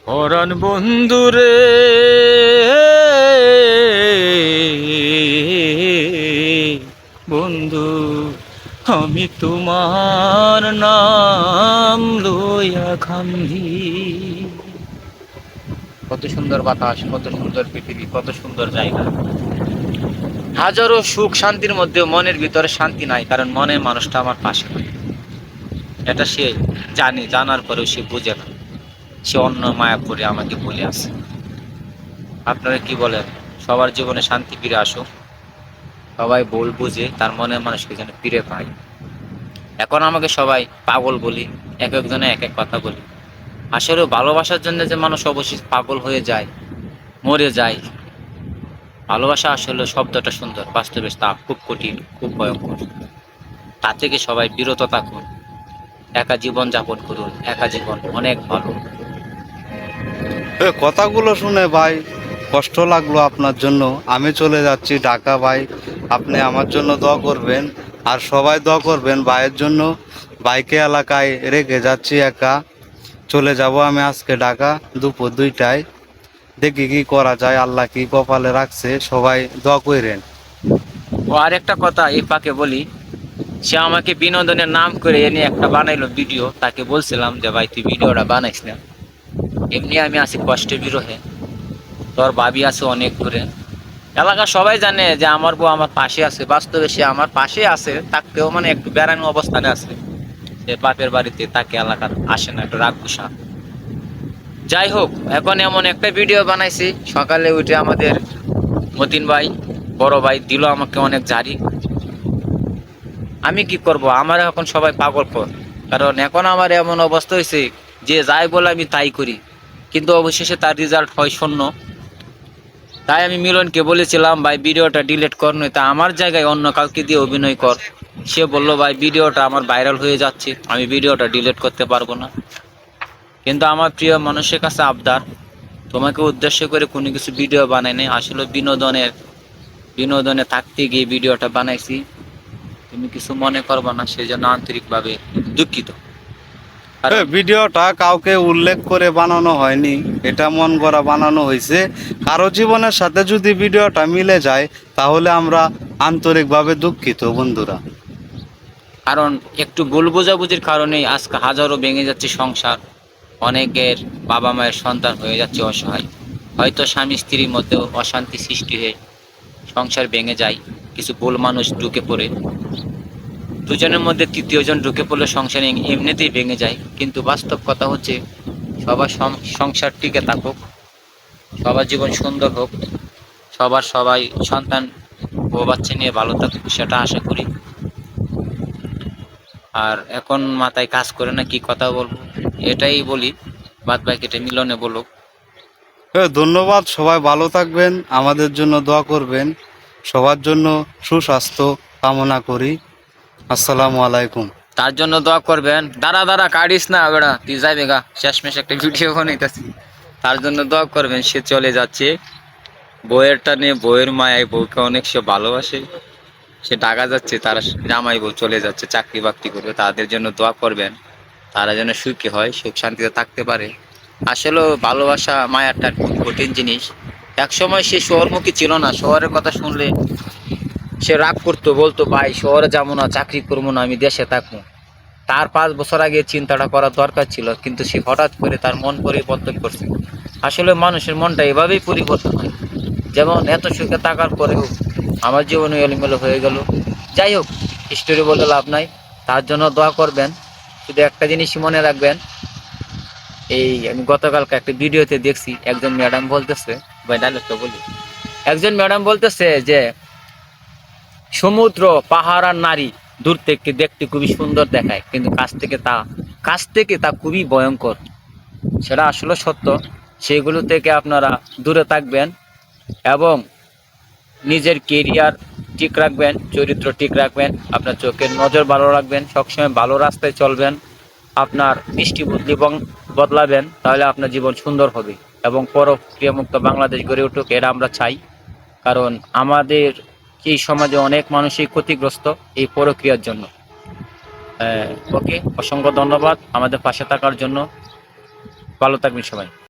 পরাণ বন্ধুরে বন্ধু, আমি তোমার নাম লইয়া কান্দি। কত সুন্দর বাতাস, কত সুন্দর পৃথিবী, কত সুন্দর জায়গা। হাজারো সুখ শান্তির মধ্যে মনের ভিতরে শান্তি নাই, কারণ মনের মানুষটা আমার পাশে নাই। এটা সে জানে, জানার পরেও সে বুঝে না। সে অন্য মায়াপুরে আমাকে বলে আছে। আপনারা কি বলেন? সবার জীবনে শান্তি ফিরে আসুক, সবাই বল বুঝে তার মনের মানুষকে যেন ফিরে পায়। এখন আমাকে সবাই পাগল বলি, এক একজনে এক এক কথা বলি। আসলে ভালোবাসার জন্য যে মানুষ অবশ্যই পাগল হয়ে যায়, মরে যায়। ভালোবাসা আসলে শব্দটা সুন্দর, বাস্তবে তা খুব কঠিন, খুব ভয়ঙ্কর। তা থেকে সবাই বিরত থাকুন, একা জীবন যাপন করুন। একা জীবন অনেক ভালো। কথাগুলো শুনে ভাই কষ্ট লাগলো আপনার জন্য। আমি চলে যাচ্ছি ঢাকা ভাই, আপনি আমার জন্য দোয়া করবেন আর সবাই দোয়া করবেন ভাইয়ের জন্য। বাইকে এলাকায় রেখে যাচ্ছি একা, চলে যাব আমি আজকে ঢাকা দুপুর 2টায়। দেখি কি করা যায়, আল্লাহ কি কপালে রাখছে, সবাই দোয়া করেন। ও আরেকটা কথা এই ফাঁকে বলি, সে আমাকে বিনোদনের নাম করে এনে একটা বানাইলো ভিডিও। তাকে বলছিলাম যে ভাই তুই ভিডিওটা বানাইস না, এমনি আমি আছি কষ্টের বিরহে, তোর ভাবি আছে অনেক দূরে। এলাকা সবাই জানে যে আমার বউ আমার পাশে আছে, বাস্তবে সে আমার পাশে আছে, তাকেও মানে একটু বেড়ানো অবস্থানে আছে। সে বাপের বাড়িতে, তাকে এলাকার আসে না, একটু রাগ গুসা। যাই হোক, এখন এমন একটা ভিডিও বানাইছি, সকালে উঠে আমাদের মতিন ভাই, বড় ভাই দিল আমাকে অনেক জারি। আমি কি করব? আমার এখন সবাই পাগল কর, কারণ এখন আমার এমন অবস্থা হয়েছে যে যাই বলে আমি তাই করি, কিন্তু অবশেষে তার রেজাল্ট হয় শূন্য। তাই আমি মিলনকে বলেছিলাম ভাই ভিডিওটা ডিলিট কর, নয়তো আমার জায়গায় অন্য কাউকে দিয়ে অভিনয় কর। সে বলল ভাই ভিডিওটা আমার ভাইরাল হয়ে যাচ্ছে, আমি ভিডিওটা ডিলিট করতে পারবো না। কিন্তু আমার প্রিয় মানুষের কাছে আবদার, তোমাকে উদ্দেশ্য করে কোনো কিছু ভিডিও বানাই নাই, আসলে বিনোদনে থাকতে গিয়ে ভিডিওটা বানাইছি। তুমি কিছু মনে করবা না, সেই জন্য আন্তরিকভাবে দুঃখিত। কারণ ভিডিওটা কাউকে উল্লেখ করে বানানো হয়নি, এটা মন গড়া বানানো হয়েছে। কারো জীবনের সাথে যদি ভিডিওটা মিলে যায় তাহলে আমরা আন্তরিকভাবে দুঃখিত বন্ধুরা। কারণ একটু ভুল বোঝাবুঝির কারণেই আজকে হাজারো ভেঙে যাচ্ছে সংসার। অনেকের বাবা মায়ের সন্তান হয়ে যাচ্ছে অসহায়। হয়তো স্বামী স্ত্রীর মধ্যেও অশান্তি সৃষ্টি হয়ে সংসার ভেঙে যায়, কিছু ভুল মানুষ ঢুকে পড়ে। দুজনের মধ্যে তৃতীয় জন ঢুকে পড়লে সংসার এমনিতেই ভেঙে যায়। কিন্তু বাস্তব কথা হচ্ছে সবার সংসার টিকে থাকুক, সবার জীবন সুন্দর হোক, সবাই সন্তান ও বাচ্চা নিয়ে ভালো থাকুক, সেটা আশা করি। আর এখন মাথায় কাজ করে না কি কথা বলবো, এটাই বলি। বাদ বাকি এটা মিলনে বলুক। ধন্যবাদ, সবাই ভালো থাকবেন, আমাদের জন্য দোয়া করবেন, সবার জন্য সুস্বাস্থ্য কামনা করি। আসসালামু আলাইকুম। তার জন্য দোয়া করবেন। দাঁড়া কাটিস না বেড়া, তুই যাইবে গা, শেষমেশ একটা ভিডিও বানাইতেছি। তার জন্য দোয়া করবেন। সে চলে যাচ্ছে বউয়ের টানে, বউয়ের মায়ায়, বউকে অনেক সে ভালোবাসে। সে ঢাকা যাচ্ছে, তার জামাই বউ চলে যাচ্ছে চাকরি বাকরি করবে। তাদের জন্য দোয়া করবেন, তারা যেন সুখী হয়, সুখ শান্তিতে থাকতে পারে। আসলে ভালোবাসা মায়াটা খুব কঠিন জিনিস। একসময় সে শহরমুখী ছিল না, শহরের কথা শুনলে সে রাগ করতো, বলতো ভাই শহরে যাবো না, চাকরি করবো না, আমি দেশে থাকবো। তার 5 বছর আগে চিন্তাটা করার দরকার ছিল, কিন্তু সে হঠাৎ করে তার মন পরিবর্তন করছে। আসলে মানুষের মনটা এভাবেই পরিবর্তন হয়। যেমন এত সুখে থাকার পরেও আমার জীবনে এলোমেলো হয়ে গেল। যাই হোক, হিস্টোরি বলে লাভ নাই। তার জন্য দোয়া করবেন। শুধু একটা জিনিসই মনে রাখবেন, এই আমি গতকালকে একটা ভিডিওতে দেখছি, একজন ম্যাডাম বলতেছে, ভাই ডায়লগটা বলি, একজন ম্যাডাম বলতেছে যে সমুদ্র, পাহাড় আর নারী দূর থেকে দেখতে খুবই সুন্দর দেখায়, কিন্তু কাছ থেকে তা খুবই ভয়ঙ্কর। সেটা আসলে সত্য। সেগুলো থেকে আপনারা দূরে থাকবেন এবং নিজের কেরিয়ার ঠিক রাখবেন, চরিত্র ঠিক রাখবেন, আপনার চোখের নজর ভালো রাখবেন, সবসময় ভালো রাস্তায় চলবেন, আপনার দৃষ্টি বদলাবেন, তাহলে আপনার জীবন সুন্দর হবে এবং পরক্রিয়ামুক্ত বাংলাদেশ গড়ে উঠুক, এটা আমরা চাই। কারণ আমাদের এই সমাজে অনেক মানুষই ক্ষতিগ্রস্ত এই প্রক্রিয়ার জন্য। ওকে, অসংখ্য ধন্যবাদ আমাদের পাশে থাকার জন্য। ভালো থাকবেন সবাই।